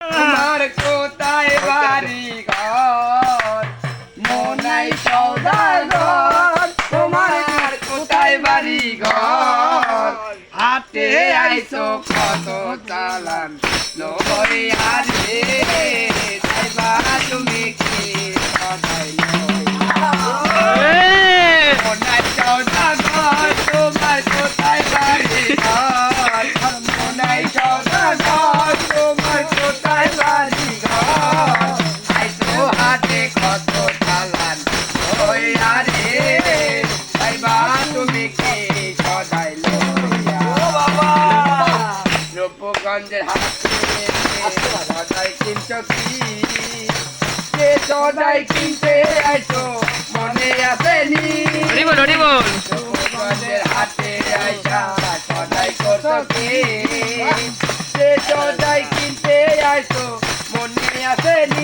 তোমার কোথায় বাড়ি ঘর মনাই সওদাগর তোমার কোথায় বাড়ি ঘর হাতে আইছো কত চালান লইয়া রে যাইবা তুমি কি কথাই মনাই সওদাগর তোমার কোথায় বাড়ি ঘর মনাই সওদাগর তোমার কোথায় বাড়ি ঘর আইছো হাতে কত চালান লইয়া রে যাইবা তুমি কি সদাই লইয়া রূপগঞ্জের হাতে সদাই কিনছো কি যে সদাই কিনতে আইছো মনে আসেনি রূপগঞ্জের হাতে আইসা সদাই করছো কি যে সদাই কিনতে আইছো মনে আসেনি